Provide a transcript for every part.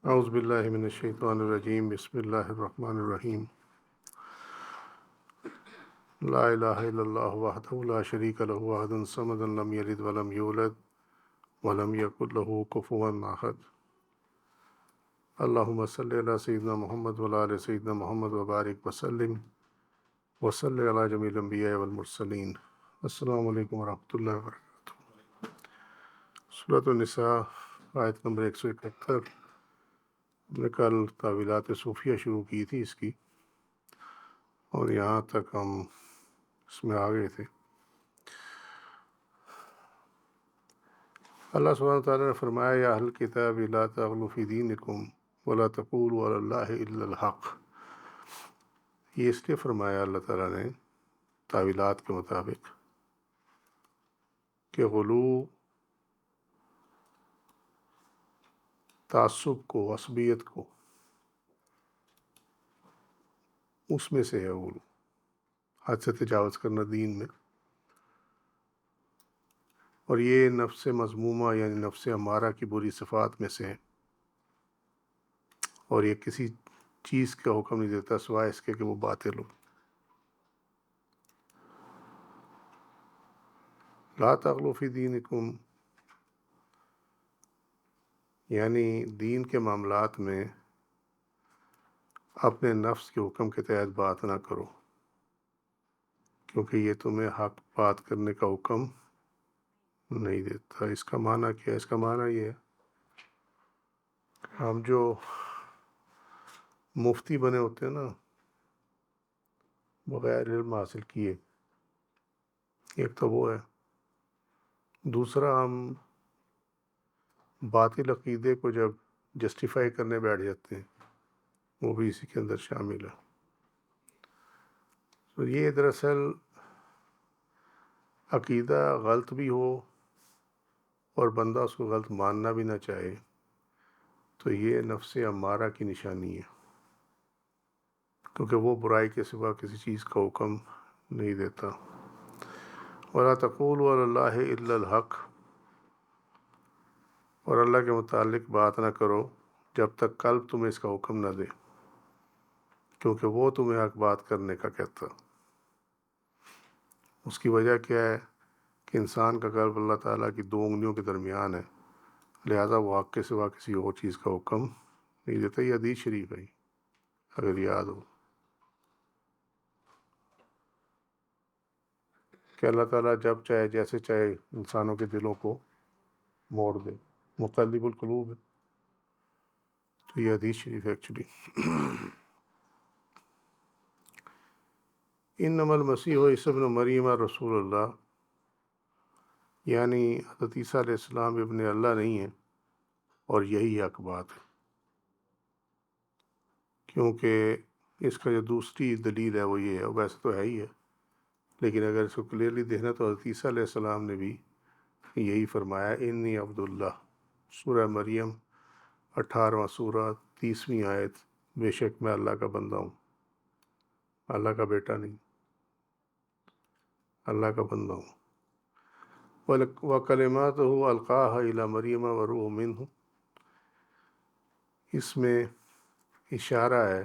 اعوذ باللہ من الشیطان الرجیم بسم اللہ الرحمن الرحیم لا الہ الا اللہ وحدہ لا شریک لہ احد الصمد لم یلد ولم یولد ولم یکن لہ کفوا احد اللہم صلی علی سیدنا محمد وعلی آل سیدنا محمد وبارک وسلم وصلی علی جمیع الانبیاء والمرسلین۔ السلام علیکم ورحمۃ اللہ وبرکاتہ۔ سورۃ النساء آیت نمبر 171۔ ہم نے کل تعویلات صوفیہ شروع کی تھی اس کی، اور یہاں تک ہم اس میں آ گئے تھے۔ اللہ سبحانہ وتعالیٰ نے فرمایا یا اہل الکتاب لا تغلوا فی دینکم ولا تقولوا علی اللہ الا الحق۔ یہ اس لیے فرمایا اللہ تعالیٰ نے تعویلات کے مطابق کہ غلو تعصب کو، عصبیت کو، اس میں سے ہے غلو، حد سے تجاوز کرنا دین میں، اور یہ نفس مذمومہ یعنی نفس امارہ کی بری صفات میں سے ہے، اور یہ کسی چیز کا حکم نہیں دیتا سوائے اس کے کہ وہ باطل ہو۔ لا تغلوا فی دینکم یعنی دین کے معاملات میں اپنے نفس کے حکم کے تحت بات نہ کرو، کیونکہ یہ تمہیں حق بات کرنے کا حکم نہیں دیتا۔ اس کا معنی کیا ہے؟ اس کا معنی یہ ہے ہم جو مفتی بنے ہوتے ہیں نا بغیر علم حاصل کیے، ایک تو وہ ہے، دوسرا ہم باطل عقیدے کو جب جسٹیفائی کرنے بیٹھ جاتے ہیں، وہ بھی اسی کے اندر شامل ہے۔ تو یہ دراصل عقیدہ غلط بھی ہو اور بندہ اس کو غلط ماننا بھی نہ چاہے تو یہ نفس امارہ کی نشانی ہے، کیونکہ وہ برائی کے سوا کسی چیز کا حکم نہیں دیتا۔ وَلَا تَقُولُوا عَلَى اللَّهِ إِلَّا الْحَقَّ، اور اللہ کے متعلق بات نہ کرو جب تک قلب تمہیں اس کا حکم نہ دے، کیونکہ وہ تمہیں حق بات کرنے کا کہتا۔ اس کی وجہ کیا ہے کہ انسان کا قلب اللہ تعالیٰ کی دو انگلیوں کے درمیان ہے، لہذا وہ حق کے سوا کسی اور چیز کا حکم نہیں دیتا۔ یہ حدیث شریف ہے اگر یاد ہو کہ اللہ تعالیٰ جب چاہے جیسے چاہے انسانوں کے دلوں کو موڑ دے، مقلب القلوب ہے۔ تو یہ حدیث شریف ہے ایکچولی۔ انما المسیح عیسی ابن مریم رسول اللہ، یعنی حضرت عیسیٰ علیہ السلام ابن اللہ نہیں ہیں، اور یہی حق بات ہے، کیونکہ اس کا جو دوسری دلیل ہے وہ یہ ہے، ویسے تو ہے ہی ہے لیکن اگر اس کو کلیئرلی دیکھنا تو حضرت عیسیٰ علیہ السلام نے بھی یہی فرمایا انی عبداللہ، سورہ مریم 18واں سورہ 30ویں آیت، بے شک میں اللہ کا بندہ ہوں، اللہ کا بیٹا نہیں، اللہ کا بندہ ہوں۔ وَكَلِمَاتُهُ أَلْقَاهَا إِلَى مَرْيَمَ وَرُوحٌ مِّنْهُ، اس میں اشارہ ہے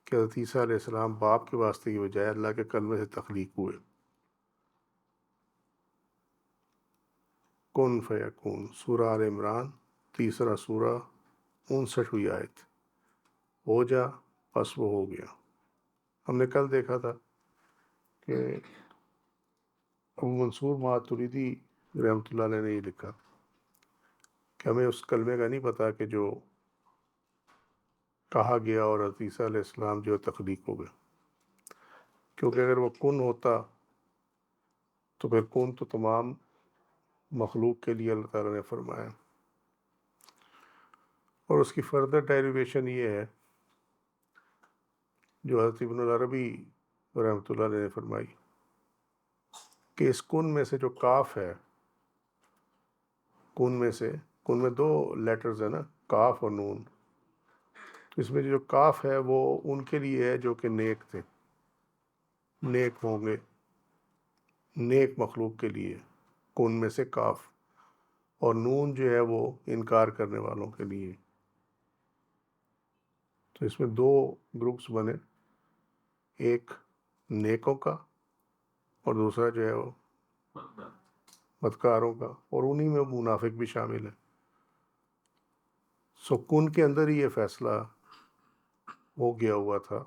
کہ حضرت عیسیٰ علیہ السلام باپ کے واسطے کی بجائے اللہ کے کلمے سے تخلیق ہوئے۔ کن فیکون، سورہ آل عمران 3 سورہ 59ویں آیت، ہو جا پس وہ ہو گیا۔ ہم نے کل دیکھا تھا کہ ابو منصور ماتریدی رحمۃ اللہ علیہ نے یہ لکھا کہ ہمیں اس کلمے کا نہیں پتہ کہ جو کہا گیا اور حضرت عیسیٰ علیہ السلام جو تخلیق ہو گئے، کیونکہ اگر وہ کن ہوتا تو پھر کن تو تمام مخلوق کے لیے اللہ تعالیٰ نے فرمایا، اور اس کی فردر ڈیریویشن یہ ہے جو حضرت ابن العربی رحمۃ اللہ علیہ نے فرمائی کہ اس کن میں سے جو کاف ہے، کن میں دو لیٹرز ہیں نا، کاف اور نون، اس میں جو کاف ہے وہ ان کے لیے ہے جو کہ نیک تھے، نیک ہوں گے، نیک مخلوق کے لیے کن میں سے کاف، اور نون جو ہے وہ انکار کرنے والوں کے لیے۔ تو اس میں دو گروپس بنے، ایک نیکوں کا اور دوسرا جو ہے وہ بدکاروں کا، اور انہی میں منافق بھی شامل ہے۔ کن کے اندر ہی یہ فیصلہ ہو گیا ہوا تھا۔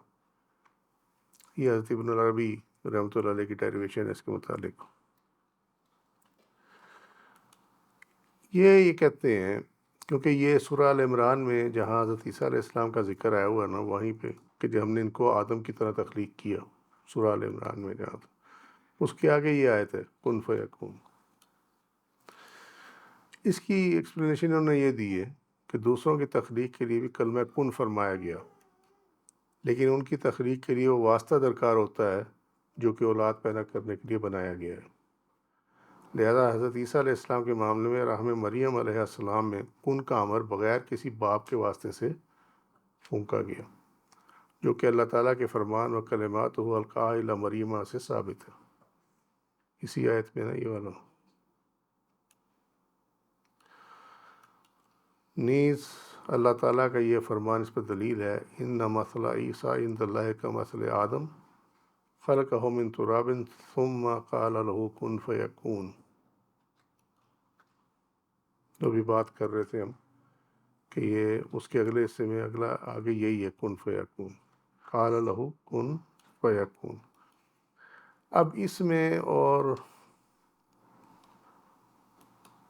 یہ حضرت ابن العربی رحمۃ اللہ علیہ کی ڈیریویشن ہے اس کے متعلق۔ یہ کہتے ہیں کیونکہ یہ سورہ آل عمران میں جہاں حضرت عیسیٰ علیہ السلام کا ذکر آیا ہوا نا، وہیں پہ کہ جب ہم نے ان کو آدم کی طرح تخلیق کیا، سورہ آل عمران میں جہاں اس کے آگے یہ آیت ہے کن فیکون۔ اس کی ایکسپلینیشن انہوں نے یہ دی ہے کہ دوسروں کی تخلیق کے لیے بھی کلمہ کن فرمایا گیا، لیکن ان کی تخلیق کے لیے وہ واسطہ درکار ہوتا ہے جو کہ اولاد پیدا کرنے کے لیے بنایا گیا ہے۔ لہذا حضرت عیسیٰ علیہ السلام کے معاملے میں رحم مریم علیہ السلام میں کن کا امر بغیر کسی باپ کے واسطے سے پھونکا گیا، جو کہ اللہ تعالیٰ کے فرمان و کلمات القاء الی مریم سے ثابت ہے۔ اسی آیت میں نا یہ والا نیز اللہ تعالیٰ کا یہ فرمان اس پر دلیل ہے، ان مثل عیسیٰ عند اللہ کمثل آدم خلقہ من تراب ثم قال له کن فیکون۔ جو بھی بات کر رہے تھے ہم کہ یہ اس کے اگلے حصے میں آگے یہی ہے کن فیکون، قال له کن فیکون۔ اب اس میں اور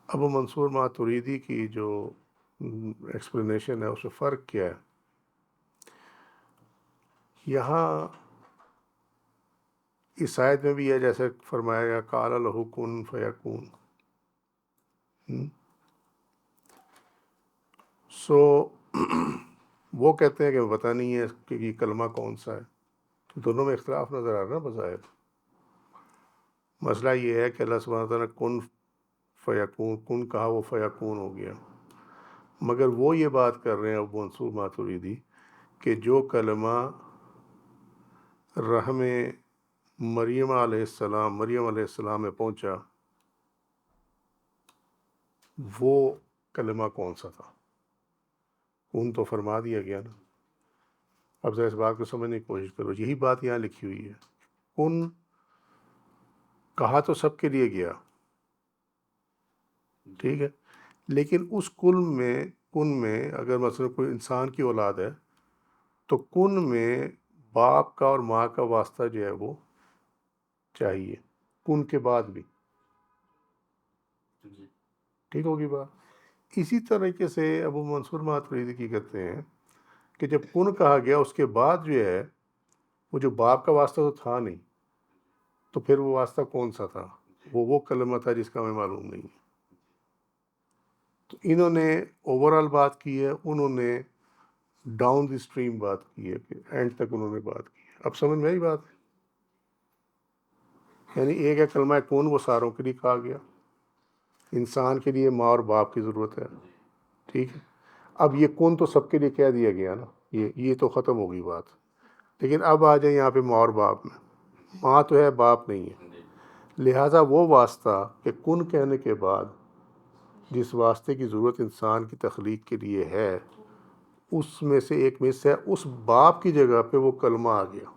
ابو منصور ماتریدی کی جو ایکسپلینیشن ہے اس میں فرق کیا ہے؟ یہاں اس آیت میں بھی ہے جیسے فرمایا گیا قال له کن فیکون، وہ کہتے ہیں کہ پتہ نہیں ہے کہ یہ کلمہ کون سا ہے۔ دونوں میں اختلاف نظر آ رہا ہے بظاہر۔ مسئلہ یہ ہے کہ اللہ سبحانہ وتعالیٰ نے کن فیکون، کن کہا وہ فیکون ہو گیا، مگر وہ یہ بات کر رہے ہیں ابو منصور ماتریدی کہ جو کلمہ رحم مریم علیہ السلام میں پہنچا وہ کلمہ کون سا تھا؟ کن تو فرما دیا گیا نا۔ اب ذرا اس بات کو سمجھنے کی کوشش کرو، یہی بات یہاں لکھی ہوئی ہے، کن کہا تو سب کے لیے گیا، ٹھیک ہے، لیکن اس کن میں اگر مثلا کوئی انسان کی اولاد ہے تو کن میں باپ کا اور ماں کا واسطہ جو ہے وہ چاہیے کن کے بعد بھی، ٹھیک ہوگی بات۔ اسی طریقے سے ابو منصور ماتریدی کی کہتے ہیں کہ جب کن کہا گیا اس کے بعد جو ہے وہ جو باپ کا واسطہ تو تھا نہیں، تو پھر وہ واسطہ کون سا تھا؟ وہ کلمہ تھا جس کا ہمیں معلوم نہیں ہے۔ تو انہوں نے اوورال بات کی ہے، انہوں نے ڈاؤن دی اسٹریم بات کی ہے، کہ اینڈ تک انہوں نے بات کی ہے۔ اب سمجھ میں آئی بات ہے؟ یعنی ایک ہے کلمہ کن، وہ ساروں کے لیے کہا گیا، انسان کے لیے ماں اور باپ کی ضرورت ہے، ٹھیک ہے۔ اب یہ کن تو سب کے لیے کہہ دیا گیا نا، یہ تو ختم ہو گئی بات۔ لیکن اب آ جائے یہاں پہ ماں اور باپ میں، ماں تو ہے باپ نہیں ہے، لہٰذا وہ واسطہ کہ کن کہنے کے بعد جس واسطے کی ضرورت انسان کی تخلیق کے لیے ہے، اس میں سے ایک مس ہے، اس باپ کی جگہ پہ وہ کلمہ آ گیا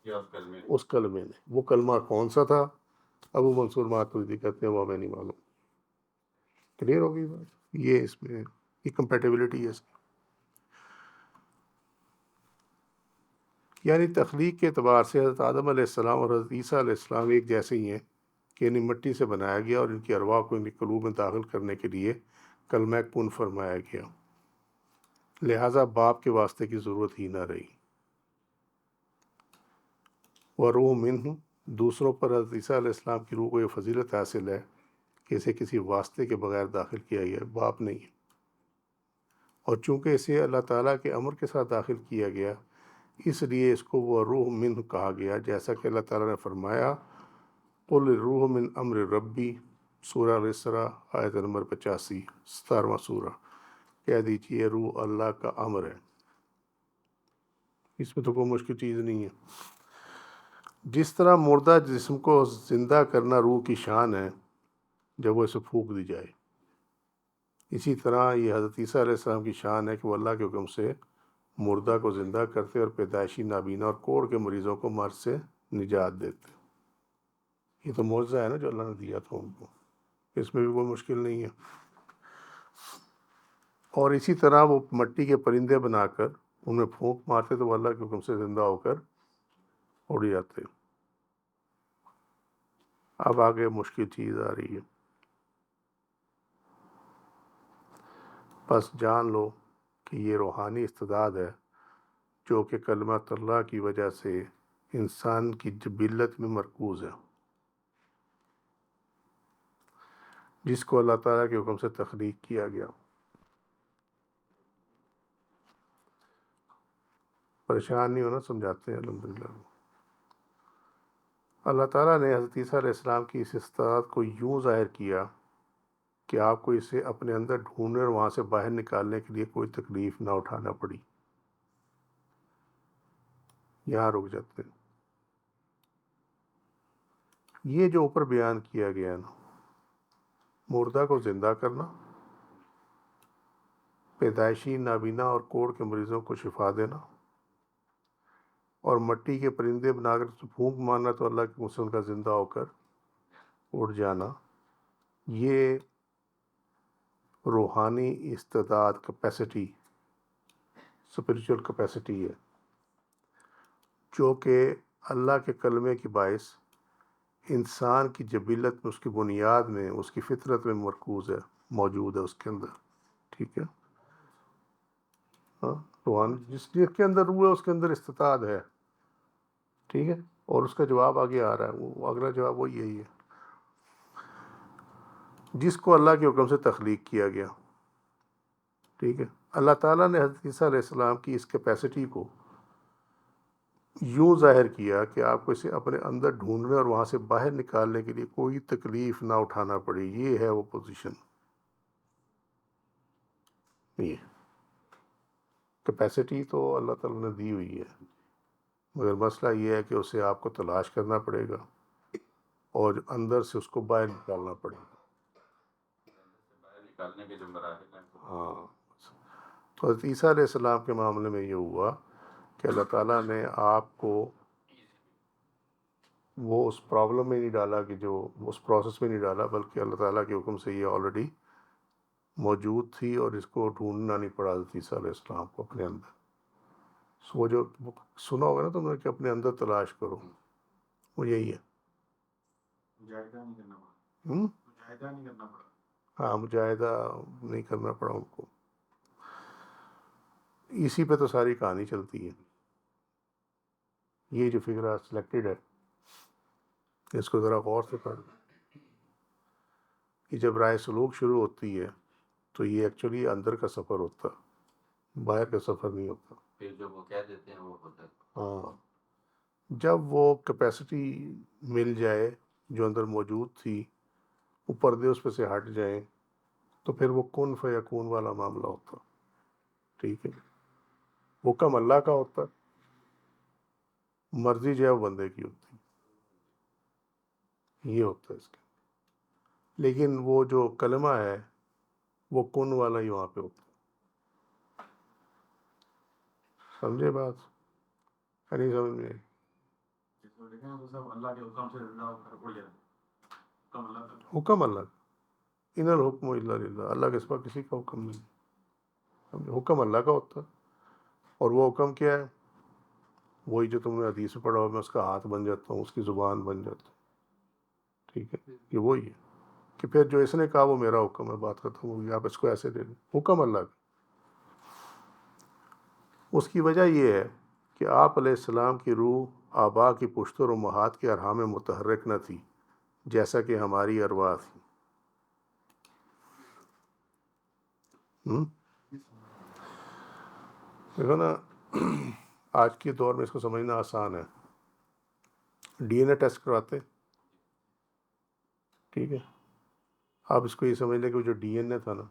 اس کلمے میں۔ وہ کلمہ کون سا تھا؟ ابو منصور ماتریدی کہتے ہیں وہ ہمیں نہیں معلوم۔ کلیئر ہوگی بات؟ یہ اس میں یہ کمپیٹیبلٹی ہے اس کی۔ یعنی تخلیق کے اعتبار سے حضرت آدم علیہ السلام اور حضرت عیسیٰ علیہ السلام ایک جیسے ہی ہیں کہ انہیں مٹی سے بنایا گیا اور ان کی ارواح کو ان کے قلوب میں داخل کرنے کے لیے کلمہ کن فرمایا گیا، لہٰذا باپ کے واسطے کی ضرورت ہی نہ رہی۔ وروح منہ، دوسروں پر حضرت عیسیٰ علیہ السلام کی روح کو یہ فضیلت حاصل ہے کہ اسے کسی واسطے کے بغیر داخل کیا گیا، باپ نہیں ہے، اور چونکہ اسے اللہ تعالیٰ کے امر کے ساتھ داخل کیا گیا اس لیے اس کو وہ روح منہ کہا گیا، جیسا کہ اللہ تعالیٰ نے فرمایا قل الروح من امر ربی، سورہ الاسراء آیت نمبر 85، 17واں سورہ، کہہ دیجیے روح اللہ کا امر ہے۔ اس میں تو کوئی مشکل چیز نہیں ہے۔ جس طرح مردہ جسم کو زندہ کرنا روح کی شان ہے جب وہ اسے پھونک دی جائے، اسی طرح یہ حضرت عیسیٰ علیہ السلام کی شان ہے کہ وہ اللہ کے حکم سے مردہ کو زندہ کرتے اور پیدائشی نابینا اور کوڑ کے مریضوں کو مرض سے نجات دیتے۔ یہ تو معجزہ ہے نا جو اللہ نے دیا تھا ان کو، اس میں بھی کوئی مشکل نہیں ہے۔ اور اسی طرح وہ مٹی کے پرندے بنا کر ان میں پھونک مارتے تو وہ اللہ کے حکم سے زندہ ہو کر اڑ جاتے۔ اب آگے مشکل چیز آ رہی ہے، بس جان لو کہ یہ روحانی استعداد ہے جو کہ کلمۃ اللہ کی وجہ سے انسان کی جبلت میں مرکوز ہے، جس کو اللہ تعالیٰ کے حکم سے تخلیق کیا گیا۔ پریشان نہیں ہونا، سمجھاتے ہیں الحمدللہ۔ اللہ تعالیٰ نے حضرت عیسیٰ علیہ السلام کی اس استعداد کو یوں ظاہر کیا کہ آپ کو اسے اپنے اندر ڈھونڈنے اور وہاں سے باہر نکالنے کے لیے کوئی تکلیف نہ اٹھانا پڑی۔ یہاں رک جاتے ہیں۔ یہ جو اوپر بیان کیا گیا نا، مردہ کو زندہ کرنا، پیدائشی نابینا اور کوڑ کے مریضوں کو شفا دینا، اور مٹی کے پرندے بنا کر پھونک مارنا تو اللہ کے حکم کا زندہ ہو کر اڑ جانا، یہ روحانی استعداد، کیپیسٹی، اسپریچول کیپیسٹی ہے جو کہ اللہ کے کلمے کی باعث انسان کی جبلت میں، اس کی بنیاد میں، اس کی فطرت میں مرکوز ہے، موجود ہے اس کے اندر۔ ٹھیک ہے، ہاں، روحانی جس کے اندر روح ہے اس کے اندر استعداد ہے۔ ٹھیک ہے، اور اس کا جواب آگے آ رہا ہے، وہ اگلا جواب وہ یہی ہے، جس کو اللہ کے حکم سے تخلیق کیا گیا۔ ٹھیک ہے، اللہ تعالیٰ نے حضرت عیسیٰ علیہ السلام کی اس کیپیسٹی کو یوں ظاہر کیا کہ آپ کو اسے اپنے اندر ڈھونڈنے اور وہاں سے باہر نکالنے کے لیے کوئی تکلیف نہ اٹھانا پڑے۔ یہ ہے وہ پوزیشن، یہ کیپیسٹی تو اللہ تعالیٰ نے دی ہوئی ہے، مگر مسئلہ یہ ہے کہ اسے آپ کو تلاش کرنا پڑے گا اور اندر سے اس کو باہر نکالنا پڑے گا۔ نکالنے کے جو مراحل ہیں۔ ہاں، تو حضرت عیسیٰ علیہ السلام کے معاملے میں یہ ہوا کہ اللہ تعالیٰ نے آپ کو وہ اس پرابلم میں نہیں ڈالا، کہ جو اس پروسیس میں نہیں ڈالا، بلکہ اللہ تعالیٰ کے حکم سے یہ آلریڈی موجود تھی اور اس کو ڈھونڈنا نہیں پڑا حضرت عیسیٰ علیہ السلام کو اپنے اندر۔ وہ جو سنا ہوگا نا تم نے کہ اپنے اندر تلاش کرو، وہ یہی ہے۔ مجاہدہ نہیں کرنا پڑا، ہم؟ مجاہدہ نہیں کرنا پڑا۔ ہاں، مجاہدہ نہیں کرنا پڑا ان کو۔ اسی پہ تو ساری کہانی چلتی ہے۔ یہ جو فکرہ سلیکٹڈ ہے، اس کو ذرا غور سے پڑھ، کہ جب رائے سلوک شروع ہوتی ہے تو یہ ایکچولی اندر کا سفر ہوتا، باہر کا سفر نہیں ہوتا۔ پھر جو وہ کہہ دیتے ہیں وہ ہوتا ہے۔ ہاں، جب وہ کیپیسٹی مل جائے جو اندر موجود تھی، وہ پردے اس پہ سے ہٹ جائیں، تو پھر وہ کن فیکون والا معاملہ ہوتا۔ ٹھیک ہے، حکم اللہ کا ہوتا، مرضی جو ہے وہ بندے کی ہوتی، یہ ہوتا ہے اس کے۔ لیکن وہ جو کلمہ ہے وہ کن والا ہی وہاں پہ ہوتا۔ سمجھے بات؟ نہیں سمجھ میں؟ جس کو لکھیں وہ سب اللہ کے حکم سے زندہ ہو کر اڑ جاتے ہیں۔ حکم اللہ کا، حکم اللہ کا، ان الحکم الا للہ، اللہ کے سوا کسی کا حکم نہیں۔ سمجھے؟ حکم اللہ کا ہوتا ہے، اور وہ حکم کیا ہے؟ وہی جو تم نے حدیث میں پڑھا ہو، میں اس کا ہاتھ بن جاتا ہوں، اس کی زبان بن جاتا ہوں۔ ٹھیک ہے، یہ وہی ہے کہ پھر جو اس نے کہا وہ میرا حکم ہے، بات ختم ہو گئی، آپ اس کو ایسے لے لیں، حکم اللہ کا۔ اس کی وجہ یہ ہے کہ آپ علیہ السلام کی روح آبا کی پشتر و امہات کے ارحام میں متحرک نہ تھی جیسا کہ ہماری ارواح تھی۔ دیکھو نا، آج کے دور میں اس کو سمجھنا آسان ہے، ڈی این اے ٹیسٹ کرواتے، ٹھیک ہے، آپ اس کو یہ سمجھ لیں کہ وہ جو ڈی این اے تھا نا،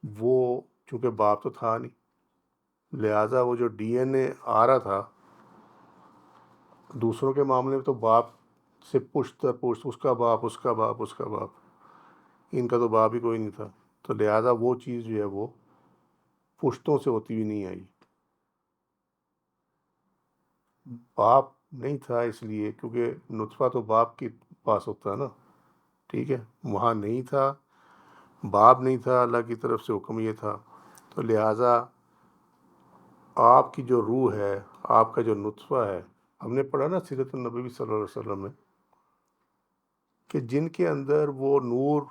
وہ چونکہ باپ تو تھا نہیں، لہٰذا وہ جو ڈی این اے آ رہا تھا دوسروں کے معاملے میں تو باپ سے پشت در پشت، اس کا باپ، اس کا باپ، اس کا باپ، ان کا تو باپ ہی کوئی نہیں تھا، تو لہٰذا وہ چیز جو ہے وہ پشتوں سے ہوتی ہوئی نہیں آئی. باپ نہیں تھا اس لیے کیونکہ نطفہ تو باپ کے پاس ہوتا ہے نا. ٹھیک ہے, وہاں نہیں تھا, باپ نہیں تھا, اللہ کی طرف سے حکم یہ تھا, تو لہٰذا آپ کی جو روح ہے, آپ کا جو نطفہ ہے, ہم نے پڑھا نا سیرت النبوی صلی اللہ علیہ وسلم میں کہ جن کے اندر وہ نور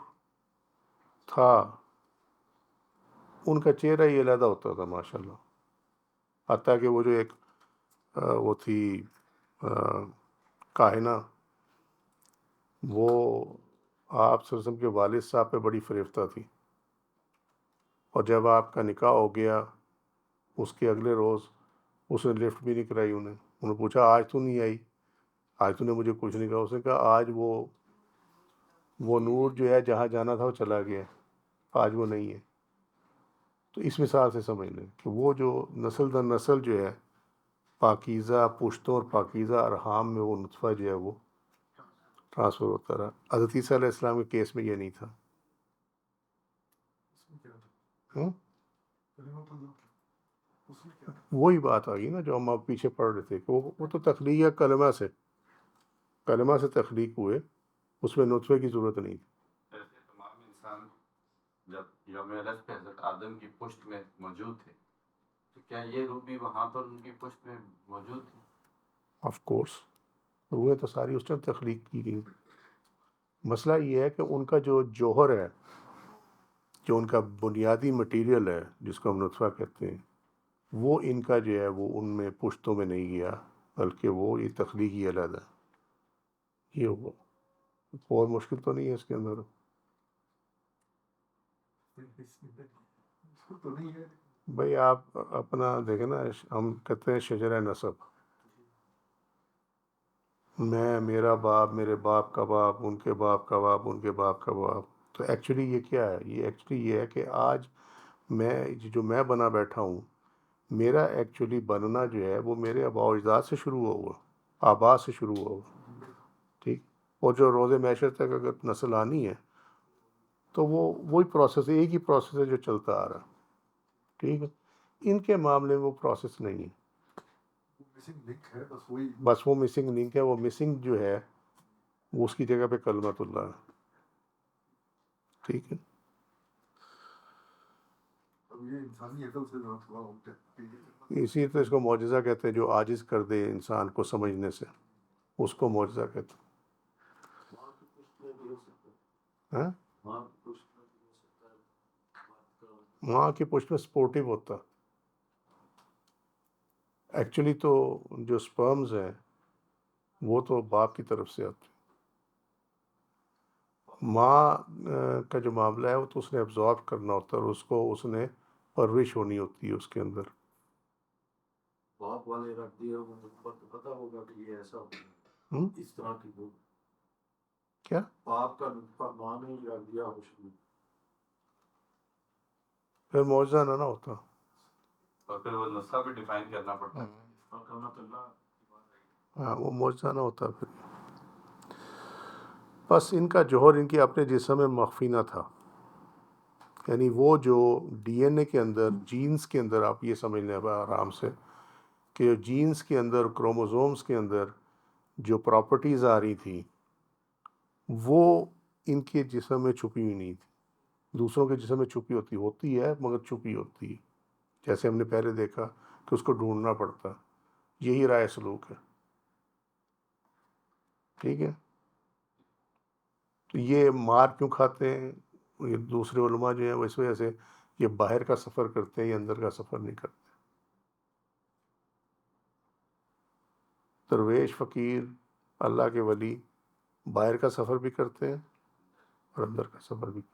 تھا ان کا چہرہ ہی علیحدہ ہوتا تھا ماشاء اللہ. حتیٰ کہ وہ جو ایک وہ تھی کاہنہ, وہ آپ صلی اللہ علیہ وسلم کے والد صاحب پہ بڑی فریفتہ تھی, اور جب آپ کا نکاح ہو گیا اس کے اگلے روز اس نے لفٹ بھی نہیں کرائی. انہوں نے پوچھا آج تو نہیں آئی, آج تو نے مجھے کچھ نہیں کہا. اس نے کہا آج وہ نور جو ہے جہاں جانا تھا وہ چلا گیا, آج وہ نہیں ہے. تو اس مثال سے سمجھ لیں کہ وہ جو نسل در نسل جو ہے پاکیزہ پشتوں اور پاکیزہ ارحام میں وہ نطفہ جو ہے وہ ٹرانسفر ہوتا رہا. حضرت عیسیٰ علیہ السلام کے کیس میں یہ نہیں تھا. وہی بات آ گئی نا جو ہم آپ پیچھے پڑھ رہے تھے کہ وہ تو تخلیق ہے, کلمہ سے تخلیق ہوئے, اس میں نطفے کی ضرورت نہیں تھی. ایسے تمام انسان جب یوم علد پہ حضرت آدم کی پشت میں موجود تھے تو کیا یہ روح بھی وہاں پر ان کی پشت میں موجود تھی؟ آف کورس روحیں تو ساری اس ٹائم تخلیق کی گئی. مسئلہ یہ ہے کہ ان کا جو جوہر ہے, جو ان کا بنیادی مٹیریل ہے جس کو ہم نطفہ کہتے ہیں, وہ ان کا جو ہے وہ ان میں پشتوں میں نہیں گیا, بلکہ وہ یہ تخلیقی علیحدہ یہ ہوا. اور مشکل تو نہیں ہے اس کے اندر. بھائی آپ اپنا دیکھیں نا, ہم کہتے ہیں شجرہ نسب, میں, میرا باپ, میرے باپ کا باپ, ان کے باپ کا باپ, ان کے باپ کا باپ. تو ایکچولی یہ کیا ہے, یہ ایکچولی یہ ہے کہ آج میں بنا بیٹھا ہوں, میرا ایکچولی بننا جو ہے وہ میرے آباء و اجداد سے شروع ہوا, آبا سے شروع ہوا. ٹھیک, اور جو روز محشر تک اگر نسل آنی ہے تو وہی پروسیس ہے, ایک ہی پروسیس ہے جو چلتا آ رہا. ٹھیک ہے, ان کے معاملے میں وہ پروسیس نہیں ہے, بس وہ مسنگ لنک ہے. وہ مسنگ جو ہے وہ اس کی جگہ پہ کلمت اللہ ہے. ٹھیک ہے, اسی طرح اس کو معجزہ کہتے ہیں, جو عاجز کر دے انسان کو سمجھنے سے, اس کو معجزہ کہتے ہیں. ہاں, ماں کی پشت میں سپورٹیو ہوتا. ایکچولی تو جو سپرمز ہیں وہ تو باپ کی طرف سے آتے ہیں. ماں کا جو معاملہ ہے وہ تو اس نے ایبزارب کرنا ہوتا ہے, اور اس نے پرورش ہونی ہوتی ہے اس کے اندر. باپ والے رکھ دیے تو پتہ ہوگا کہ یہ ایسا ہوگا اس طرح کی بھول. کیا باپ کا نطفہ ماں نے ہی رکھ دیا اس میں, پھر معجزہ نہ ہوتا. اور پھر وہ نسخہ بھی ڈیفائن کرنا پڑتا ہے. اور کلمت اللہ. ہاں, وہ معجزہ نہ ہوتا پھر. بس ان کا جوہر ان کے اپنے جسم میں مخفی نہ تھا. یعنی وہ جو ڈی این اے کے اندر, جینز کے اندر, آپ یہ سمجھ لیں آرام سے کہ جینز کے اندر, کروموزومز کے اندر جو پراپرٹیز آ رہی تھیں وہ ان کے جسم میں چھپی ہوئی نہیں تھی. دوسروں کے جسم میں چھپی ہوتی ہے مگر چھپی ہوتی ہے, جیسے ہم نے پہلے دیکھا کہ اس کو ڈھونڈنا پڑتا. یہی رائے سلوک ہے. ٹھیک ہے, تو یہ مار کیوں کھاتے ہیں یہ دوسرے علماء جو ہیں وہ اس وجہ سے یہ باہر کا سفر کرتے ہیں, یہ اندر کا سفر نہیں کرتے. درویش, فقیر, اللہ کے ولی باہر کا سفر بھی کرتے ہیں اور اندر کا سفر بھی کرتے ہیں.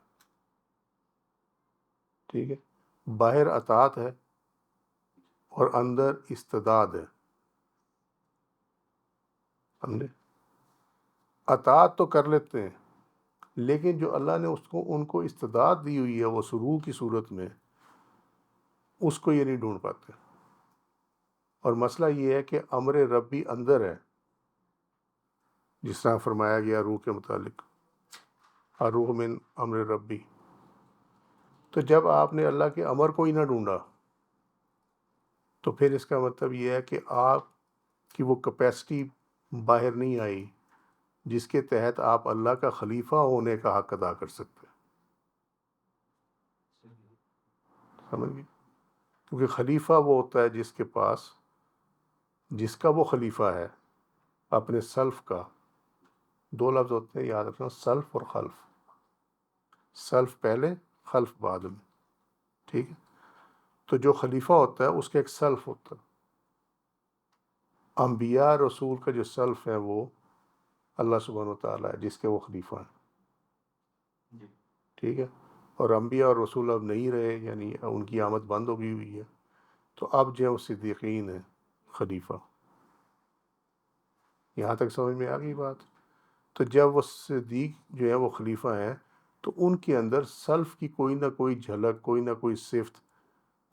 ٹھیک ہے, باہر اطاعت ہے اور اندر استداد ہے. سمجھے, اطاعت تو کر لیتے ہیں لیکن جو اللہ نے ان کو استداد دی ہوئی ہے وہ سرور کی صورت میں, اس کو یہ نہیں ڈھونڈ پاتے. اور مسئلہ یہ ہے کہ امر ربی اندر ہے, جس طرح فرمایا گیا روح کے متعلق, الروح من امر ربی. تو جب آپ نے اللہ کے امر کو ہی نہ ڈھونڈا تو پھر اس کا مطلب یہ ہے کہ آپ کی وہ کیپیسٹی باہر نہیں آئی جس کے تحت آپ اللہ کا خلیفہ ہونے کا حق ادا کر سکتے ہیں. سمجھ گئے؟ کیونکہ خلیفہ وہ ہوتا ہے جس کا وہ خلیفہ ہے اپنے سلف کا. دو لفظ ہوتے ہیں یاد رکھنا، سلف اور خلف. سلف پہلے، خلف بعد میں. ٹھیک ہے؟ تو جو خلیفہ ہوتا ہے اس کا ایک سلف ہوتا ہے. انبیاء رسول کا جو سلف ہے وہ اللہ سبحانہ و تعالیٰ ہے جس کے وہ خلیفہ ہیں. ٹھیک ہے؟ اور انبیاء اور رسول اب نہیں رہے، یعنی ان کی آمد بند ہو گئی ہوئی ہے. تو اب جو ہے وہ صدیقین ہیں، خلیفہ. یہاں تک سمجھ میں آ گئی بات؟ تو جب وہ صدیق جو ہے وہ خلیفہ ہیں تو ان کے اندر سلف کی کوئی نہ کوئی جھلک، کوئی نہ کوئی صفت،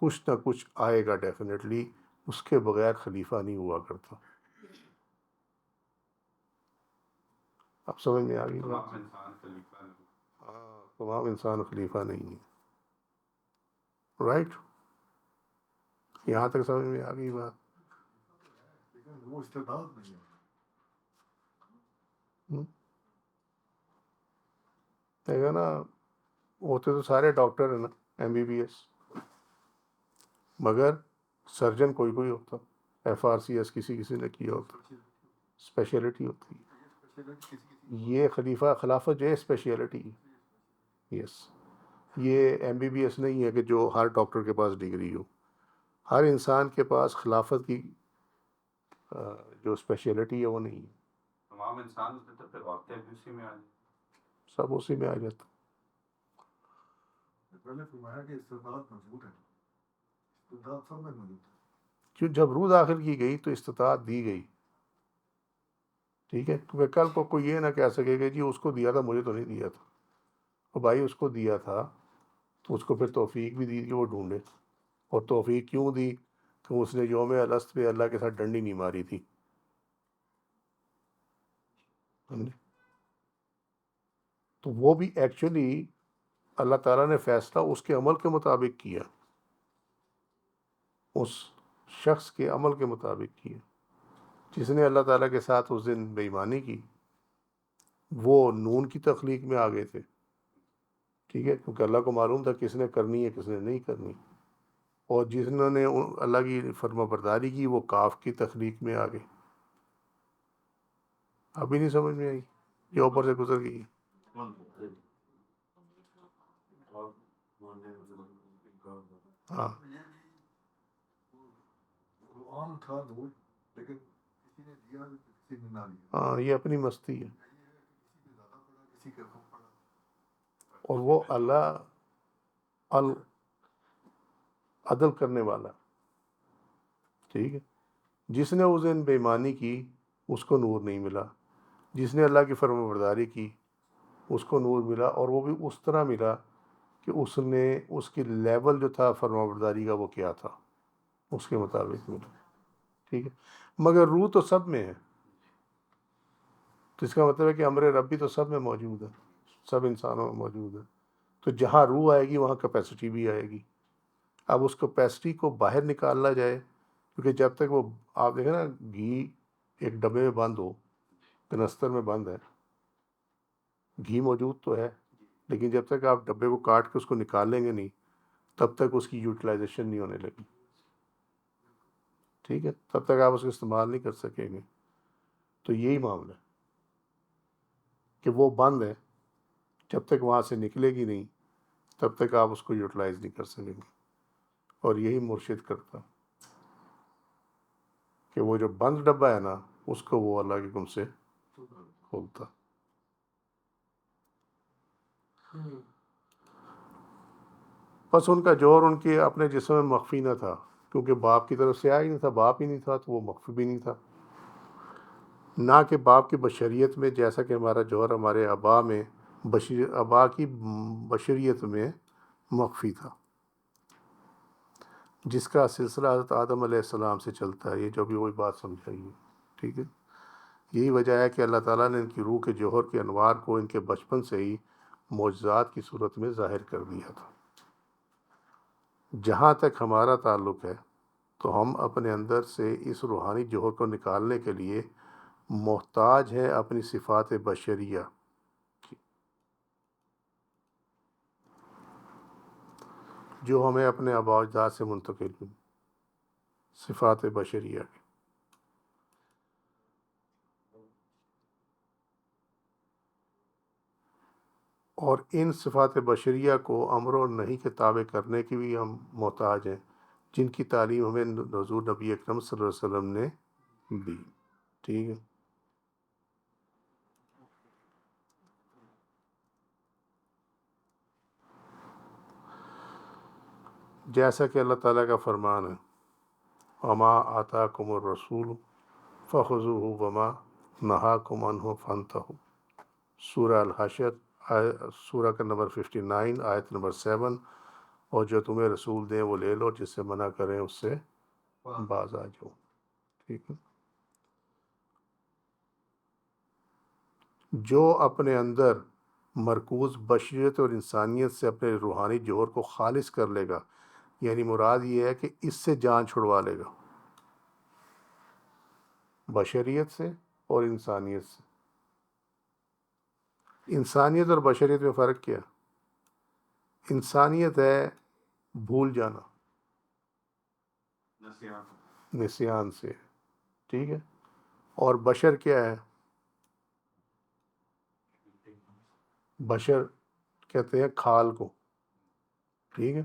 کچھ نہ کچھ آئے گا ڈیفینیٹلی. اس کے بغیر خلیفہ نہیں ہوا کرتا. اب سمجھ میں آ گئی بات؟ تمام انسان خلیفہ نہیں. ہاں، تمام انسان خلیفہ نہیں ہے. رائٹ؟ یہاں تک سمجھ میں آ گئی بات؟ لیکن وہ استعداد نہیں ہے. دیکھا نا، ہوتے تو سارے ڈاکٹر ہیں نا، MBBS، مگر سرجن کوئی کوئی ہوتا. FRCS کسی نے کیا ہوتا. اسپیشلٹی ہوتی ہے. یہ خلافت جو ہے اسپیشلٹی ہے. یس، یہ MBBS نہیں ہے کہ جو ہر ڈاکٹر کے پاس ڈگری ہو. ہر انسان کے پاس خلافت کی جو اسپیشلٹی ہے وہ نہیں ہے. تمام انسان ہوتے تو پھر عورتیں بھی اسی میں آ جائیں. سب اسی میں آ جاتا. پہلے فرمایا کہ استعداد موجود ہے، استعداد سب میں موجود ہے. کیوں جب روح داخل کی گئی تو استطاعت دی گئی. ٹھیک ہے؟ کیونکہ کل کو کوئی یہ نہ کہہ سکے کہ جی اس کو دیا تھا مجھے تو نہیں دیا تھا. اور بھائی اس کو دیا تھا تو اس کو پھر توفیق بھی دی کہ وہ ڈھونڈے. اور توفیق کیوں دی؟ کہ اس نے یوم الست پہ اللہ کے ساتھ ڈنڈی نہیں ماری تھی. تو وہ بھی ایکچولی اللہ تعالیٰ نے فیصلہ اس کے عمل کے مطابق کیا، اس شخص کے عمل کے مطابق کیا جس نے اللہ تعالیٰ کے ساتھ اس دن بے ایمانی کی. وہ نون کی تخلیق میں آ گئے تھے. ٹھیک ہے؟ کیونکہ اللہ کو معلوم تھا کس نے کرنی ہے کس نے نہیں کرنی. اور جنہوں نے اللہ کی فرما برداری کی وہ کاف کی تخلیق میں آ گئے. ابھی نہیں سمجھ میں آئی؟ یہ اوپر سے گزر گئی. ہاں عام تھا نور، لیکن کسی نے دیا کسی نے نہ دیا. ہاں، یہ اپنی مستی ہے. کسی کے زیادہ پڑا، کسی کے کم پڑا. اور وہ اللہ عدل کرنے والا. ٹھیک ہے؟ جس نے اس دن بے ایمانی کی اس کو نور نہیں ملا، جس نے اللہ کی فرما برداری کی اس کو نور ملا. اور وہ بھی اس طرح ملا کہ اس کی لیول جو تھا فرما برداری کا وہ کیا تھا اس کے مطابق ملا. ٹھیک ہے؟ مگر روح تو سب میں ہے. تو اس کا مطلب ہے کہ امر ربی تو سب میں موجود ہے، سب انسانوں میں موجود ہے. تو جہاں روح آئے گی وہاں کیپیسٹی بھی آئے گی. اب اس کیپیسٹی کو باہر نکالنا جائے، کیونکہ جب تک وہ آپ دیکھیں نا گھی ایک ڈبے میں بند ہو، کنستر میں بند ہے، گھی موجود تو ہے لیکن جب تک آپ ڈبے کو کاٹ کے اس کو نکال لیں گے نہیں تب تک اس کی یوٹیلائزیشن نہیں ہونے لگی. ٹھیک ہے؟ تب تک آپ اس کو استعمال نہیں کر سکیں گے. تو یہی معاملہ ہے کہ وہ بند ہے، جب تک وہاں سے نکلے گی نہیں تب تک آپ اس کو یوٹیلائز نہیں کر سکیں گے. اور یہی مرشد کرتا کہ وہ جو بند ڈبہ ہے نا اس کو وہ اللہ کے حکم سے کھولتا. بس ان کا جوہر ان کے اپنے جسم میں مخفی نہ تھا، کیونکہ باپ کی طرف سے آیا ہی نہیں تھا. باپ ہی نہیں تھا تو وہ مخفی بھی نہیں تھا. نہ کہ باپ کی بشریت میں، جیسا کہ ہمارا جوہر ہمارے آبا کی بشریت میں مخفی تھا، جس کا سلسلہ حضرت آدم علیہ السلام سے چلتا ہے. یہ جو بھی وہی بات سمجھائی ہے. ٹھیک ہے؟ یہی وجہ ہے کہ اللہ تعالیٰ نے ان کی روح کے جوہر کے انوار کو ان کے بچپن سے ہی معجزات کی صورت میں ظاہر کر دیا تھا. جہاں تک ہمارا تعلق ہے تو ہم اپنے اندر سے اس روحانی جوہر کو نکالنے کے لیے محتاج ہیں اپنی صفات بشریہ کی، جو ہمیں اپنے آباء و اجداد سے منتقل ہوئی، صفات بشریہ کی۔ اور ان صفات بشریہ کو امر و نہی کے تابع کرنے کی بھی ہم محتاج ہیں، جن کی تعلیم ہمیں حضور نبی اکرم صلی اللہ علیہ وسلم نے دی۔ ٹھیک ہے، جیسا کہ اللہ تعالیٰ کا فرمان ہے، وما آتاکم الرسول فخذوہ وما نہاکم عنہ فانتہوا، سورہ الحشر سورہ کا نمبر 59 آیت نمبر 7۔ اور جو تمہیں رسول دیں وہ لے لو، جس سے منع کریں اس سے باز آ جاؤ۔ ٹھیک ہے، جو اپنے اندر مرکوز بشریت اور انسانیت سے اپنے روحانی جوہر کو خالص کر لے گا، یعنی مراد یہ ہے کہ اس سے جان چھڑوا لے گا، بشریت سے اور انسانیت سے۔ انسانیت اور بشریت میں فرق کیا؟ انسانیت ہے بھول جانا نسیان سے، ٹھیک ہے، اور بشر کیا ہے؟ بشر کہتے ہیں کھال کو، ٹھیک ہے،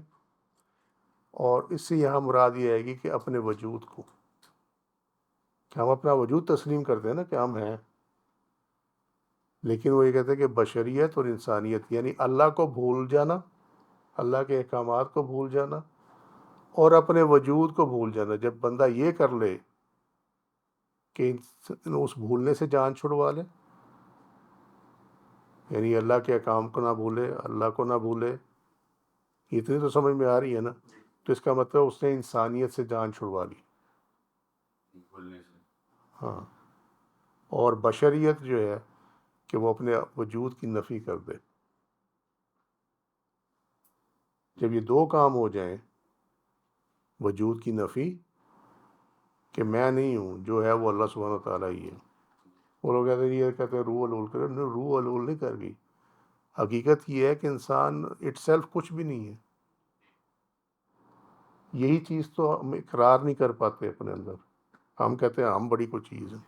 اور اس سے یہاں مراد یہ آئے گی کہ اپنے وجود کو، کہ ہم اپنا وجود تسلیم کرتے ہیں نا کہ ہم ہیں، لیکن وہ یہ کہتے ہیں کہ بشریت اور انسانیت، یعنی اللہ کو بھول جانا، اللہ کے احکامات کو بھول جانا، اور اپنے وجود کو بھول جانا۔ جب بندہ یہ کر لے کہ اس بھولنے سے جان چھڑوا لے، یعنی اللہ کے احکام کو نہ بھولے، اللہ کو نہ بھولے، اتنی تو سمجھ میں آ رہی ہے نا، تو اس کا مطلب اس نے انسانیت سے جان چھڑوا لی۔ ہاں، اور بشریت جو ہے کہ وہ اپنے وجود کی نفی کر دے۔ جب یہ دو کام ہو جائیں، وجود کی نفی کہ میں نہیں ہوں، جو ہے وہ اللہ سبحانہ وتعالیٰ ہی ہے۔ وہ لوگ کہتے ہیں روح الول کرے، روح الول نہیں کر گئی۔ حقیقت یہ ہے کہ انسان اٹ سیلف کچھ بھی نہیں ہے، یہی چیز تو ہم اقرار نہیں کر پاتے اپنے اندر۔ ہم کہتے ہیں ہم بڑی کوئی چیز ہے۔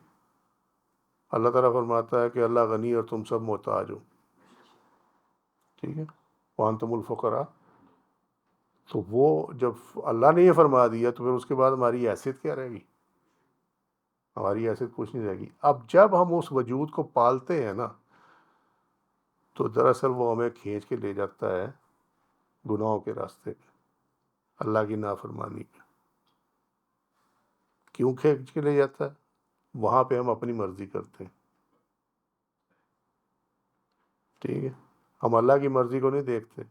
اللہ تعالیٰ فرماتا ہے کہ اللہ غنی اور تم سب محتاج ہو، ٹھیک ہے، وانتم الفقراء۔ تو وہ جب اللہ نے یہ فرما دیا تو پھر اس کے بعد ہماری حیثیت کیا رہے گی؟ ہماری حیثیت کچھ نہیں رہے گی۔ اب جب ہم اس وجود کو پالتے ہیں نا، تو دراصل وہ ہمیں کھینچ کے لے جاتا ہے گناہوں کے راستے پہ، اللہ کی نافرمانی پہ۔ کیوں کھینچ کے لے جاتا ہے؟ وہاں پہ ہم اپنی مرضی کرتے ہیں، ٹھیک ہے، ہم اللہ کی مرضی کو نہیں دیکھتے،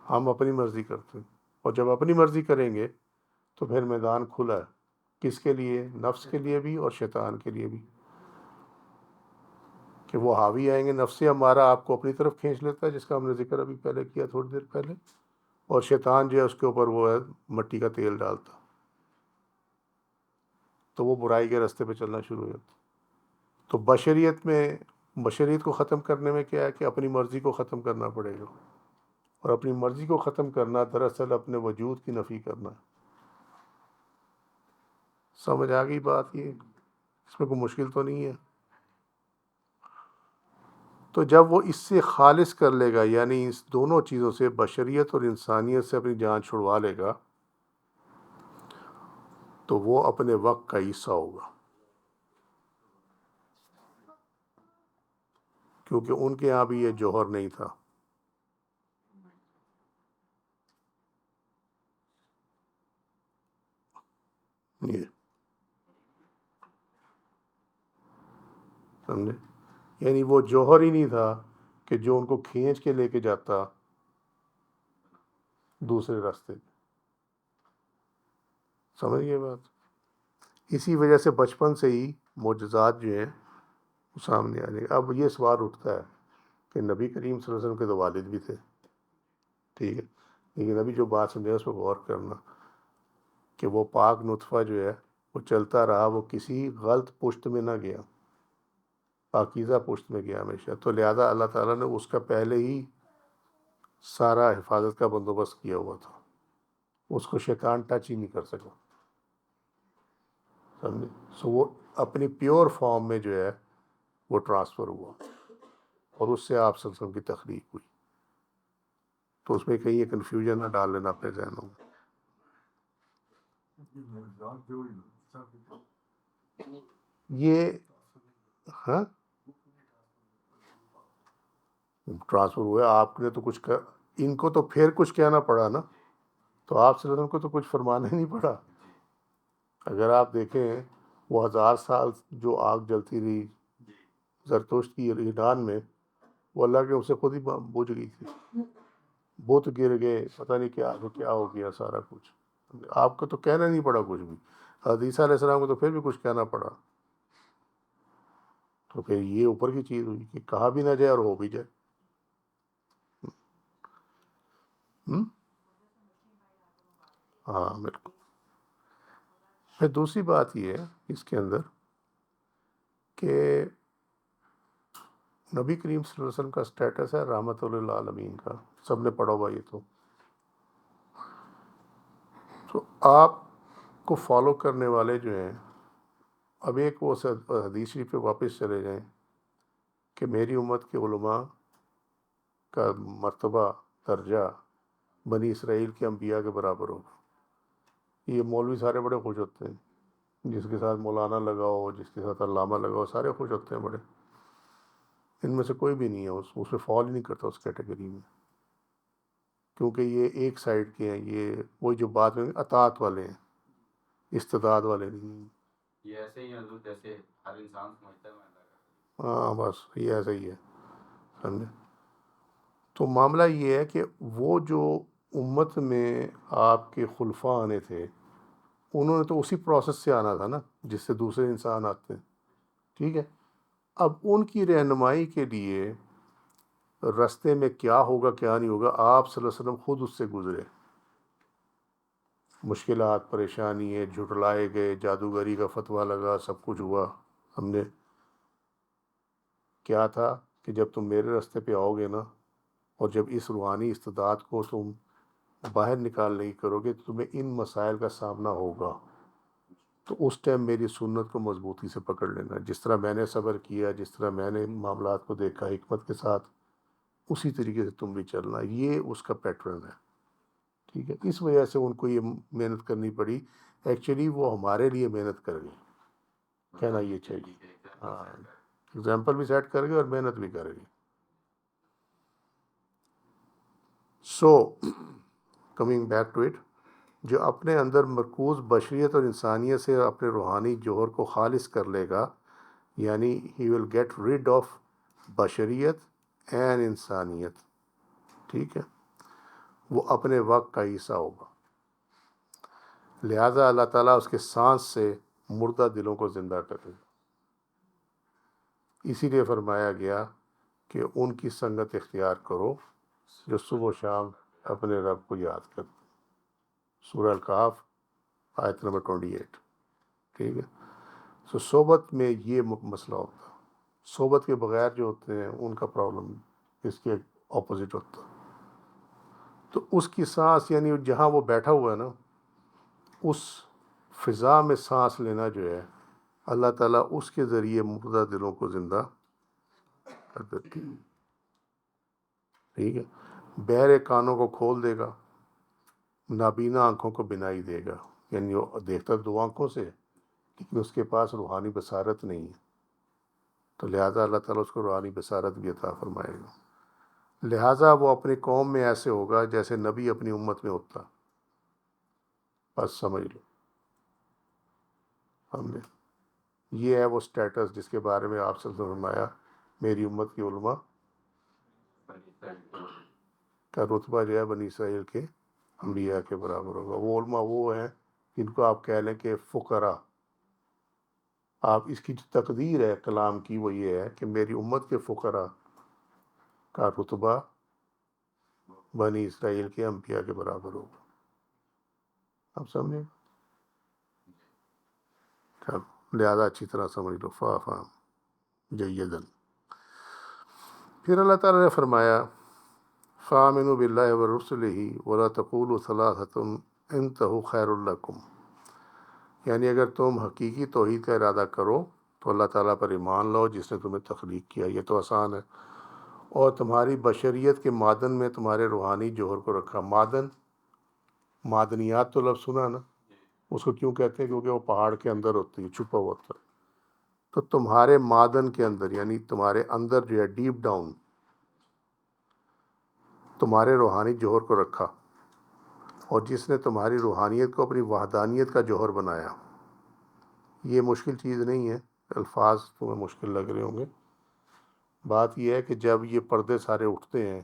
ہم اپنی مرضی کرتے ہیں۔ اور جب اپنی مرضی کریں گے تو پھر میدان کھلا ہے، کس کے لیے؟ نفس کے لیے بھی اور شیطان کے لیے بھی، کہ وہ حاوی آئیں گے۔ نفس ہمارا آپ کو اپنی طرف کھینچ لیتا ہے، جس کا ہم نے ذکر ابھی پہلے کیا تھوڑی دیر پہلے، اور شیطان جو ہے اس کے اوپر وہ ہے مٹی کا تیل ڈالتا، تو وہ برائی کے راستے پہ چلنا شروع ہو جاتا۔ تو بشریت کو ختم کرنے میں کیا ہے کہ اپنی مرضی کو ختم کرنا پڑے گا، اور اپنی مرضی کو ختم کرنا دراصل اپنے وجود کی نفی کرنا ہے۔ سمجھ آ گئی بات؟ یہ اس میں کوئی مشکل تو نہیں ہے۔ تو جب وہ اس سے خالص کر لے گا، یعنی اس دونوں چیزوں سے، بشریت اور انسانیت سے اپنی جان چھڑوا لے گا، تو وہ اپنے وقت کا حصہ ہوگا، کیونکہ ان کے ہاں بھی یہ جوہر نہیں تھا۔ یہ سمجھے؟ یعنی وہ جوہر ہی نہیں تھا کہ جو ان کو کھینچ کے لے کے جاتا دوسرے راستے پہ۔ سمجھ گئے بات؟ اسی وجہ سے بچپن سے ہی معجزات جو ہیں وہ سامنے آنے گے۔ اب یہ سوال اٹھتا ہے کہ نبی کریم صلی اللہ علیہ وسلم کے تو والد بھی تھے، ٹھیک ہے، لیکن ابھی جو بات سمجھے اس پہ غور کرنا۔ کہ وہ پاک نطفہ جو ہے وہ چلتا رہا، وہ کسی غلط پشت میں نہ گیا، پاکیزہ پشت میں گیا ہمیشہ. تو لہذا اللہ تعالیٰ نے اس کا پہلے ہی سارا حفاظت کا بندوبست کیا ہوا تھا، اس کو شیطان ٹچ ہی نہیں کر سکا. سمجھے؟ سو وہ اپنی پیور فارم میں جو ہے وہ ٹرانسفر ہوا اور اس سے آپ صلی اللہ علیہ وسلم کی تخلیق ہوئی. تو اس میں کہیں یہ کنفیوژن نہ ڈال لینا اپنے ذہنوں میں. یہ ہاں ٹرانسفر ہوا، آپ نے تو کچھ ان کو تو پھر کچھ کہنا پڑا نا، تو آپ صلی اللہ علیہ وسلم کو تو کچھ فرمانا ہی نہیں پڑا. اگر آپ دیکھیں وہ 1000 سال جو آگ جلتی رہی زرتشت کی ایران میں، وہ اللہ کے اسے خود ہی بجھ گئی تھی، بت گر گئے، پتہ نہیں کیا ہو گیا سارا کچھ. آپ کو تو کہنا نہیں پڑا کچھ بھی، حدیثہ علیہ السلام کو تو پھر بھی کچھ کہنا پڑا. تو پھر یہ اوپر کی چیز ہوئی کہ کہا بھی نہ جائے اور ہو بھی جائے. ہاں بالکل. پھر دوسری بات یہ ہے اس کے اندر کہ نبی کریم صلی اللہ علیہ وسلم کا اسٹیٹس ہے رحمت للعالمین کا، سب نے پڑھا ہوا یہ. تو آپ کو فالو کرنے والے جو ہیں، اب ایک وہ حدیث شریف پہ واپس چلے جائیں کہ میری امت کے علماء کا مرتبہ درجہ بنی اسرائیل کے انبیاء کے برابر ہوگا. یہ مولوی سارے بڑے خوش ہوتے ہیں، جس کے ساتھ مولانا لگاؤ، جس کے ساتھ علامہ لگاؤ، سارے خوش ہوتے ہیں بڑے. ان میں سے کوئی بھی نہیں ہے اس میں فال ہی نہیں کرتا اس کیٹیگری میں، کیونکہ یہ ایک سائڈ کے ہیں. یہ وہی جو بات میں اطاعت والے ہیں، استداد والے نہیں ہیں. یہ ایسے ہی حضور جیسے ہر انسان سمجھتا ہے میں اللہ کا. ہاں بس یہ ایسا ہی ہے، سمجھے. تو معاملہ یہ ہے کہ وہ جو امت میں آپ کے خلفاء آنے تھے، انہوں نے تو اسی پروسیس سے آنا تھا نا جس سے دوسرے انسان آتے ہیں. ٹھیک ہے. اب ان کی رہنمائی کے لیے رستے میں کیا ہوگا کیا نہیں ہوگا، آپ صلی اللہ علیہ وسلم خود اس سے گزرے. مشکلات، پریشانی ہے، جھٹلائے گئے، جادوگری کا فتویٰ لگا، سب کچھ ہوا. ہم نے کیا تھا کہ جب تم میرے راستے پہ آؤ گے نا، اور جب اس روحانی استعداد کو تم باہر نکالنے کی کرو گے، تو تمہیں ان مسائل کا سامنا ہوگا. تو اس ٹائم میری سنت کو مضبوطی سے پکڑ لینا. جس طرح میں نے صبر کیا، جس طرح میں نے معاملات کو دیکھا حکمت کے ساتھ، اسی طریقے سے تم بھی چلنا. یہ اس کا پیٹرن ہے. ٹھیک ہے. اس وجہ سے ان کو یہ محنت کرنی پڑی. ایکچولی وہ ہمارے لیے محنت کر گئے، کہنا یہ چاہیے. ہاں، ایگزامپل بھی سیٹ کر گئے اور محنت بھی کر گئے. So coming back to it, جو اپنے اندر مرکوز بشریت اور انسانیت سے اپنے روحانی جوہر کو خالص کر لے گا، یعنی ہی ول گیٹ ریڈ آف بشریت اینڈ انسانیت. ٹھیک ہے. وہ اپنے وقت کا حصہ ہوگا. لہذا اللہ تعالیٰ اس کے سانس سے مردہ دلوں کو زندہ کرے گا. اسی لیے فرمایا گیا کہ ان کی سنگت اختیار کرو جو صبح و شام اپنے رب کو یاد کر. سورہ الکہف آیت نمبر 28. ٹھیک ہے. سو صحبت میں یہ مسئلہ ہوتا ہے. صحبت کے بغیر جو ہوتے ہیں ان کا پرابلم اس کے اپوزٹ ہوتا ہے. تو اس کی سانس، یعنی جہاں وہ بیٹھا ہوا ہے نا، اس فضا میں سانس لینا جو ہے، اللہ تعالیٰ اس کے ذریعے مردہ دلوں کو زندہ کر دیتے ہیں. ٹھیک ہے. بہرے کانوں کو کھول دے گا، نابینا آنکھوں کو بینائی دے گا. یعنی وہ دیکھتا 2 آنکھوں سے، لیکن اس کے پاس روحانی بصارت نہیں ہے. تو لہٰذا اللہ تعالیٰ اس کو روحانی بصارت بھی عطا فرمائے گا. لہٰذا وہ اپنی قوم میں ایسے ہوگا جیسے نبی اپنی امت میں ہوتا. بس سمجھ لو. ہم نے یہ ہے وہ سٹیٹس جس کے بارے میں آپ سے فرمایا میری امت کی علماء کا رتبہ جو ہے بنی اسرائیل کے انبیاء کے برابر ہوگا. وہ علماء وہ ہیں جن کو آپ کہہ لیں کہ فقراء. آپ اس کی جو تقدیر ہے کلام کی وہ یہ ہے کہ میری امت کے فقراء کا رتبہ بنی اسرائیل کے انبیاء کے برابر ہوگا. آپ سمجھیں. لہذا اچھی طرح سمجھ لو، فاہم جیدن۔ پھر اللہ تعالیٰ نے فرمایا فآمنوا باللہ ورسلہ ولا تقولوا ثلاثۃ انتہوا خیر لکم، یعنی اگر تم حقیقی توحید کا ارادہ کرو تو اللہ تعالیٰ پر ایمان لاؤ جس نے تمہیں تخلیق کیا، یہ تو آسان ہے، اور تمہاری بشریت کے معدن میں تمہارے روحانی جوہر کو رکھا۔ معدنیات تو لفظ سنا نا، اس کو کیوں کہتے ہیں؟ کیونکہ وہ پہاڑ کے اندر ہوتی ہے، چھپا ہوا ہوتا ہے۔ تو تمہارے معدن کے اندر، یعنی تمہارے اندر جو ہے ڈیپ ڈاؤن، تمہارے روحانی جوہر کو رکھا، اور جس نے تمہاری روحانیت کو اپنی وحدانیت کا جوہر بنایا۔ یہ مشکل چیز نہیں ہے، الفاظ تمہیں مشکل لگ رہے ہوں گے۔ بات یہ ہے کہ جب یہ پردے سارے اٹھتے ہیں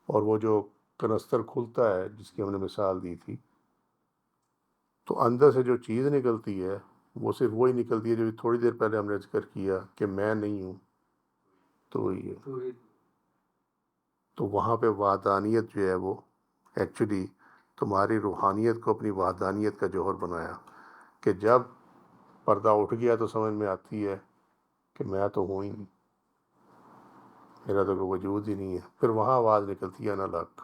اور وہ جو کنستر کھلتا ہے جس کی ہم نے مثال دی تھی، تو اندر سے جو چیز نکلتی ہے وہ صرف وہی نکلتی ہے جو تھوڑی دیر پہلے ہم نے ذکر کیا کہ میں نہیں ہوں تو وہی ہے۔ تو وہاں پہ وحدانیت جو ہے وہ ایکچولی تمہاری روحانیت کو اپنی وحدانیت کا جوہر بنایا، کہ جب پردہ اٹھ گیا تو سمجھ میں آتی ہے کہ میں تو ہوں ہی نہیں، میرا تو کوئی وجود ہی نہیں ہے۔ پھر وہاں آواز نکلتی ہے انا لاک،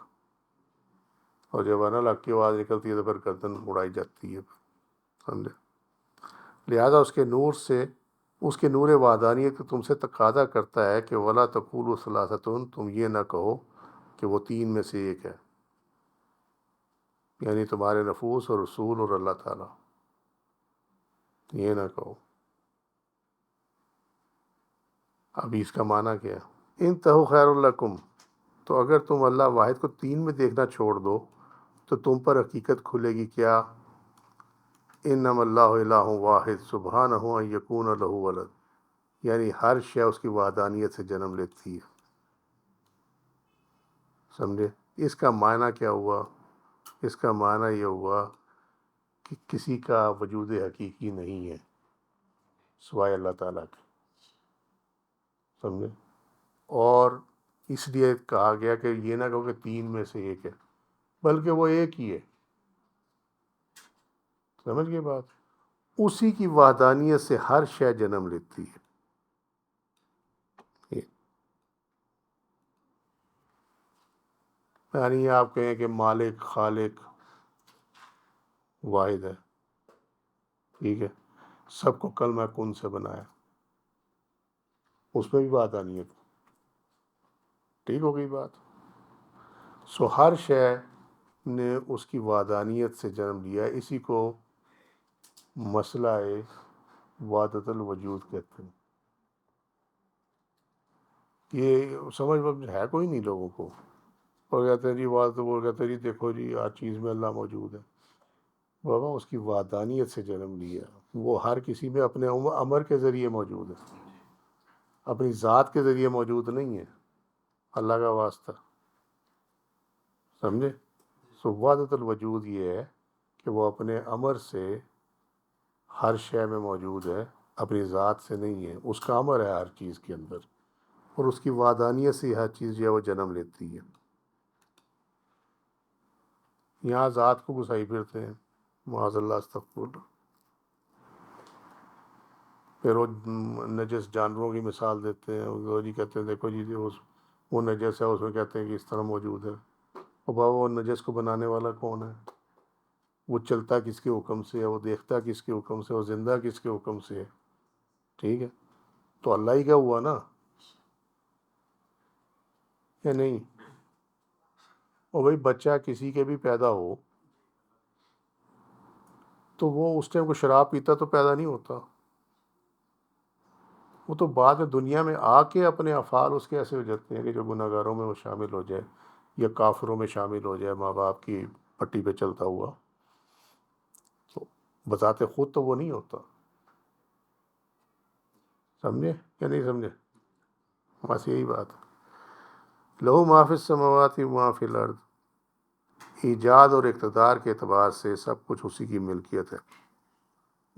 اور جب انا لاک کی آواز نکلتی ہے تو پھر گردن اڑائی جاتی ہے، سمجھے؟ لہٰذا اس کے نور سے، اس کے نور وحدانیت تم سے تقاضا کرتا ہے کہ ولا تقولوا ثلاثۃ، تم یہ نہ کہو کہ وہ تین میں سے ایک ہے، یعنی تمہارے نفوس اور رسول اور اللہ تعالیٰ، یہ نہ کہو۔ ابھی اس کا معنی کیا ہے؟ انتہوا خیر لکم، تو اگر تم اللہ واحد کو تین میں دیکھنا چھوڑ دو تو تم پر حقیقت کھلے گی کیا؟ انما اللہ الہ واحد سبحانہ ان یکون لہ ولد، یعنی ہر شے اس کی وحدانیت سے جنم لیتی ہے، سمجھے؟ اس کا معنی کیا ہوا؟ اس کا معنی یہ ہوا کہ کسی کا وجود حقیقی نہیں ہے سوائے اللہ تعالیٰ کے، سمجھے؟ اور اس لیے کہا گیا کہ یہ نہ کہو کہ تین میں سے ایک ہے، بلکہ وہ ایک ہی ہے، سمجھ گئے بات؟ اسی کی وحدانیت سے ہر شے جنم لیتی ہے۔ یعنی آپ کہیں کہ مالک خالق واحد ہے، ٹھیک ہے، سب کو کلمہ کن سے بنایا، اس میں بھی وحدانیت، ٹھیک ہو گئی بات؟ سو ہر شے نے اس کی وحدانیت سے جنم لیا، اسی کو مسئلہ وحدت الوجود کہتے ہیں۔ یہ سمجھ ہے کوئی نہیں لوگوں کو، اور کہتے ہیں جی وحدت، وہ کہتے ہیں جی دیکھو جی ہر چیز میں اللہ موجود ہے۔ بابا اس کی وحدانیت سے جنم لیا، وہ ہر کسی میں اپنے امر کے ذریعے موجود ہے، اپنی ذات کے ذریعے موجود نہیں ہے، اللہ کا واسطہ، سمجھے؟ سو وحدت الوجود یہ ہے کہ وہ اپنے امر سے ہر شے میں موجود ہے، اپنی ذات سے نہیں ہے، اس کا امر ہے ہر چیز کے اندر، اور اس کی وحدانیت سے ہر چیز جو ہے وہ جنم لیتی ہے۔ یہاں ذات کو گھسائی پھرتے ہیں، معاذ اللہ، استغفر اللہ۔ پھر وہ نجس جانوروں کی مثال دیتے ہیں، وہ جی کہتے ہیں دیکھو جی وہ نجس ہے، اس میں کہتے ہیں کہ اس طرح موجود ہے۔ اور بابا وہ نجس کو بنانے والا کون ہے؟ وہ چلتا کس کے حکم سے ہے؟ وہ دیکھتا کس کے حکم سے؟ وہ زندہ کس کے حکم سے ہے؟ ٹھیک ہے، تو اللہ ہی کا ہوا نا، یا نہیں؟ اور بھائی بچہ کسی کے بھی پیدا ہو تو وہ اس ٹائم کو شراب پیتا تو پیدا نہیں ہوتا، وہ تو بعد میں دنیا میں آ کے اپنے افعال اس کے ایسے ہو جاتے ہیں کہ جو گناہ گاروں میں وہ شامل ہو جائے یا کافروں میں شامل ہو جائے، ماں باپ کی پٹی پہ چلتا ہوا، تو بذات خود تو وہ نہیں ہوتا، سمجھے یا نہیں سمجھے؟ بس یہی بات ہے۔ لہو ما فی السماوات و ما فی الارض، ایجاد اور اقتدار کے اعتبار سے سب کچھ اسی کی ملکیت ہے،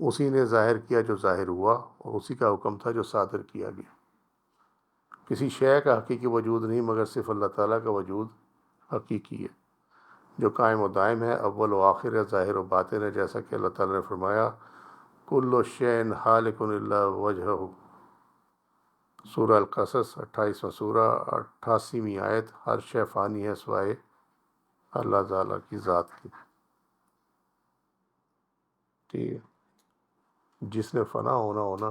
اسی نے ظاہر کیا جو ظاہر ہوا، اور اسی کا حکم تھا جو صادر کیا گیا۔ کسی شے کا حقیقی وجود نہیں مگر صرف اللہ تعالیٰ کا وجود حقیقی ہے، جو قائم و دائم ہے، اول و آخر ہے، ظاہر و باطن ہے، جیسا کہ اللہ تعالیٰ نے فرمایا کل شین حالک الا وجہہ، سورہ القصص 28واں سورہ 88ویں آیت، ہر شے فانی ہے سوائے اللہ تعالیٰ کی ذات کی. ٹھیک ہے، جس نے فنا ہونا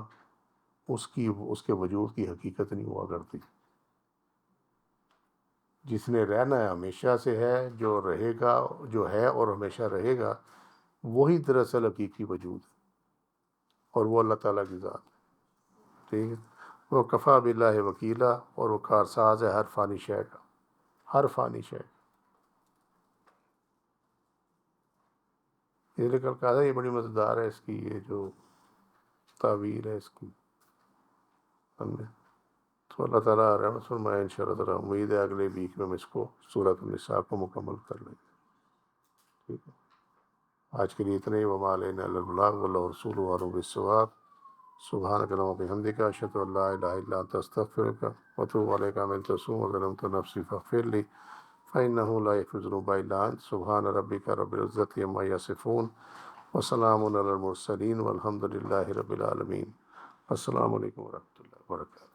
اس کے وجود کی حقیقت نہیں ہوا کرتی. جس نے رہنا ہے ہمیشہ سے ہے، جو رہے گا، جو ہے اور ہمیشہ رہے گا، وہی دراصل حقیقی وجود ہے، اور وہ اللہ تعالیٰ کی ذات ہے. ٹھیک ہے، وہ کفا باللہ وکیلا، اور وہ کارساز ہے ہر فانی شے کا، ہر فانی شے کا. یہ کل کہا تھا، یہ بڑی مزیدار ہے اس کی یہ جو تعبیر ہے اس کی، سمجھے؟ تو اللہ تعالیٰ رحمت فرمائے انشاءاللہ تعالیٰ. امید ہے اگلے ویک میں ہم اس کو سورۃ النساء کو مکمل کر لیں گے. ٹھیک ہے، آج کے لیے اتنے ہی. وما علینا الا البلاغ واللہ ورسولہ اعلم بالصواب. سبحانک اللہم وبحمدک، اشہد ان لا الہ الا انت، استغفرک واتوب الیک. عملت سوءا وظلمت نفسی فاغفر لی فانہ لا یغفر الذنوب الا انت. سبحان ربک رب العزۃ عما یصفون وسلام علی المرسلین والحمد للہ رب العالمین. السلام علیکم ورحمۃ اللہ وبرکاتہ.